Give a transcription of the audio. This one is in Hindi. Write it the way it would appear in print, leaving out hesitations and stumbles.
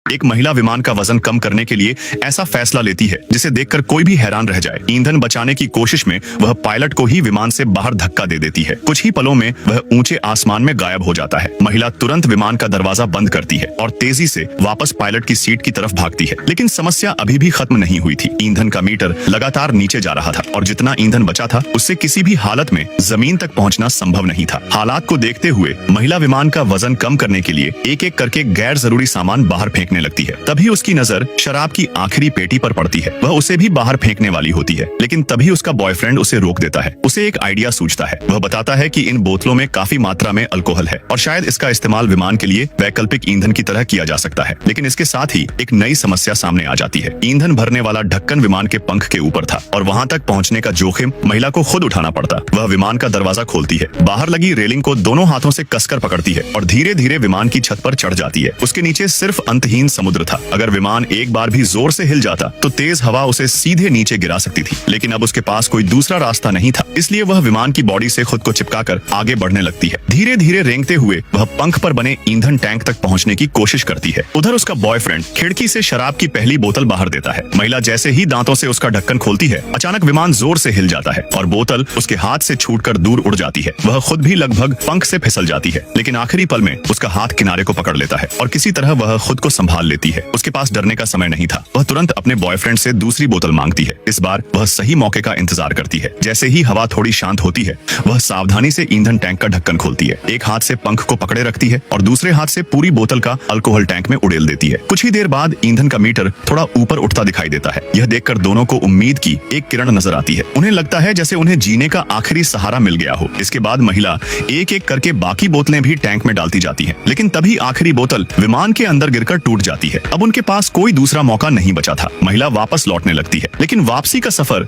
एक महिला विमान का वजन कम करने के लिए ऐसा फैसला लेती है जिसे देखकर कोई भी हैरान रह जाए। ईंधन बचाने की कोशिश में वह पायलट को ही विमान से बाहर धक्का दे देती है। कुछ ही पलों में वह ऊंचे आसमान में गायब हो जाता है। महिला तुरंत विमान का दरवाजा बंद करती है और तेजी से वापस पायलट की सीट की तरफ भागती है। लेकिन समस्या अभी भी खत्म नहीं हुई थी। ईंधन का मीटर लगातार नीचे जा रहा था और जितना ईंधन बचा था उससे किसी भी हालत में जमीन तक पहुंचना संभव नहीं था। हालात को देखते हुए महिला विमान का वजन कम करने के लिए एक एक करके गैर जरूरी सामान बाहर फेंकने लगती है। तभी उसकी नजर शराब की आखिरी पेटी पर पड़ती है। वह उसे भी बाहर फेंकने वाली होती है, लेकिन तभी उसका बॉयफ्रेंड उसे रोक देता है। उसे एक आइडिया सूझता है। वह बताता है कि इन बोतलों में काफी मात्रा में अल्कोहल है और शायद इसका इस्तेमाल विमान के लिए वैकल्पिक ईंधन की तरह किया जा सकता है। लेकिन इसके साथ ही एक नई समस्या सामने आ जाती है। ईंधन भरने वाला ढक्कन विमान के पंख के ऊपर था और वहां तक पहुंचने का जोखिम महिला को खुद उठाना पड़ता। वह विमान का दरवाजा खोलती है, बाहर लगी रेलिंग को दोनों हाथों से कसकर पकड़ती है और धीरे धीरे विमान की छत पर चढ़ जाती है। उसके नीचे सिर्फ अंतहीन समुद्र था। अगर विमान एक बार भी जोर से हिल जाता तो तेज हवा उसे सीधे नीचे गिरा सकती थी। लेकिन अब उसके पास कोई दूसरा रास्ता नहीं था, इसलिए वह विमान की बॉडी से खुद को चिपकाकर आगे बढ़ने लगती है। धीरे धीरे रेंगते हुए वह पंख पर बने ईंधन टैंक तक पहुंचने की कोशिश करती है। उधर उसका बॉयफ्रेंड खिड़की से शराब की पहली बोतल बाहर देता है। महिला जैसे ही दांतों से उसका ढक्कन खोलती है, अचानक विमान जोर से हिल जाता है और बोतल उसके हाथ से छूटकर दूर उड़ जाती है। वह खुद भी लगभग पंख से फिसल जाती है, लेकिन आखिरी पल में उसका हाथ किनारे को पकड़ लेता है और किसी तरह वह खुद को संभाल लेती है। उसके पास डरने का समय नहीं था। वह तुरंत अपने बॉयफ्रेंड से दूसरी बोतल मांगती है। इस बार वह सही मौके का इंतजार करती है। जैसे ही हवा थोड़ी शांत होती है, वह सावधानी से ईंधन टैंक का ढक्कन खोलती है। एक हाथ से पंख को पकड़े रखती है और दूसरे हाथ से पूरी बोतल का अल्कोहल टैंक में उड़ेल देती है। कुछ ही देर बाद ईंधन का मीटर थोड़ा ऊपर उठता दिखाई देता है। यह देखकर दोनों को उम्मीद की एक किरण नजर आती है। उन्हें लगता है जैसे उन्हें जीने का आखिरी सहारा मिल गया हो। इसके बाद महिला एक एक करके बाकी बोतलें भी टैंक में डालती जाती है, लेकिन तभी आखिरी बोतल विमान के अंदर गिरकर टूट जाती है। अब उनके पास कोई दूसरा मौका नहीं बचा था। महिला वापस लौटने लगती है, लेकिन वापसी का सफर